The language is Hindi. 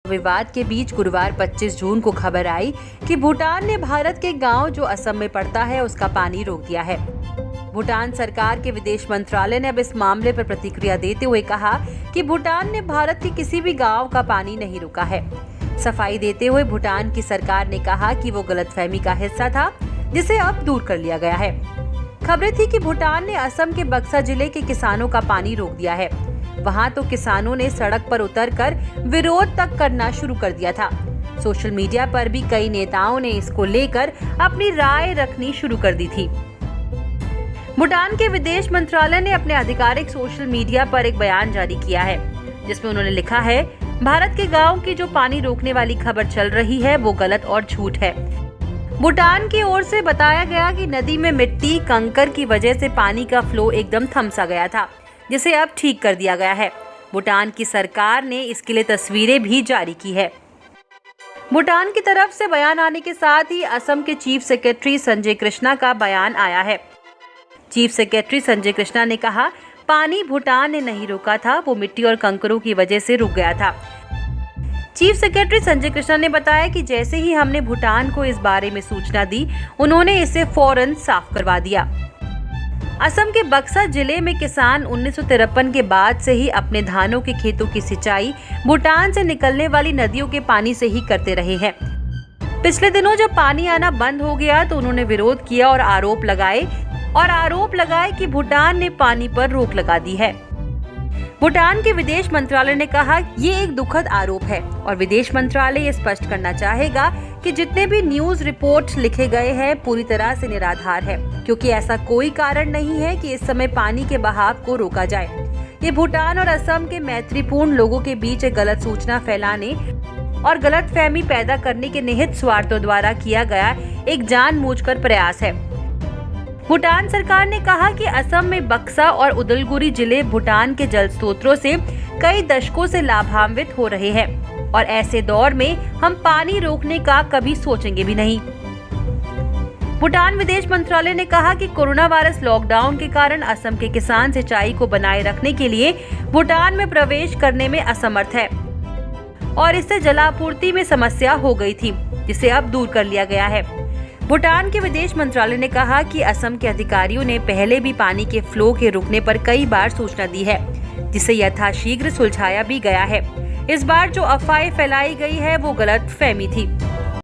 विवाद के बीच गुरुवार 25 जून को खबर आई कि भूटान ने भारत के गांव जो असम में पड़ता है उसका पानी रोक दिया है। भूटान सरकार के विदेश मंत्रालय ने अब इस मामले पर प्रतिक्रिया देते हुए कहा कि भूटान ने भारत के किसी भी गांव का पानी नहीं रोका है। सफाई देते हुए भूटान की सरकार ने कहा कि वो गलतफहमी का हिस्सा था, जिसे अब दूर कर लिया गया है। खबरें थी कि भूटान ने असम के बक्सा जिले के किसानों का पानी रोक दिया है। वहां तो किसानों ने सड़क पर उतरकर विरोध तक करना शुरू कर दिया था। सोशल मीडिया पर भी कई नेताओं ने इसको लेकर अपनी राय रखनी शुरू कर दी थी। भूटान के विदेश मंत्रालय ने अपने आधिकारिक सोशल मीडिया पर एक बयान जारी किया है, जिसमें उन्होंने लिखा है, भारत के गांव की जो पानी रोकने वाली खबर चल रही है वो गलत और झूठ है। भूटान की ओर से बताया गया कि नदी में मिट्टी कंकर की वजह से पानी का फ्लो एकदम थम सा गया था, जिसे अब ठीक कर दिया गया है। भूटान की सरकार ने इसके लिए तस्वीरें भी जारी की है। भूटान की तरफ से बयान आने के साथ ही असम के चीफ सेक्रेटरी संजय कृष्णा का बयान आया है। चीफ सेक्रेटरी संजय कृष्णा ने कहा, पानी भूटान ने नहीं रोका था, वो मिट्टी और कंकरों की वजह से रुक गया था। चीफ सेक्रेटरी संजय कृष्णा ने बताया कि जैसे ही हमने भूटान को इस बारे में सूचना दी, उन्होंने इसे फौरन साफ करवा दिया। असम के बक्सा जिले में किसान 1953 के बाद से ही अपने धानों के खेतों की सिंचाई भूटान से निकलने वाली नदियों के पानी से ही करते रहे हैं। पिछले दिनों जब पानी आना बंद हो गया तो उन्होंने विरोध किया और आरोप लगाए कि भूटान ने पानी पर रोक लगा दी है। भूटान के विदेश मंत्रालय ने कहा, ये एक दुखद आरोप है और विदेश मंत्रालय ये स्पष्ट करना चाहेगा कि जितने भी न्यूज रिपोर्ट लिखे गए हैं पूरी तरह से निराधार है, क्योंकि ऐसा कोई कारण नहीं है कि इस समय पानी के बहाव को रोका जाए। ये भूटान और असम के मैत्रीपूर्ण लोगों के बीच एक गलत सूचना फैलाने और गलतफहमी पैदा करने के निहित स्वार्थों द्वारा किया गया एक जानबूझकर प्रयास है। भूटान सरकार ने कहा कि असम में बक्सा और उदलगुरी जिले भूटान के जल स्रोतों से कई दशकों से लाभान्वित हो रहे हैं और ऐसे दौर में हम पानी रोकने का कभी सोचेंगे भी नहीं। भूटान विदेश मंत्रालय ने कहा कि कोरोना वायरस लॉकडाउन के कारण असम के किसान सिंचाई को बनाए रखने के लिए भूटान में प्रवेश करने में असमर्थ है और इससे जलापूर्ति में समस्या हो गई थी, जिसे अब दूर कर लिया गया है। भूटान के विदेश मंत्रालय ने कहा कि असम के अधिकारियों ने पहले भी पानी के फ्लो के रुकने पर कई बार सूचना दी है, जिसे यथाशीघ्र सुलझाया भी गया है। इस बार जो अफवाहें फैलाई गई है वो गलत फहमी थी।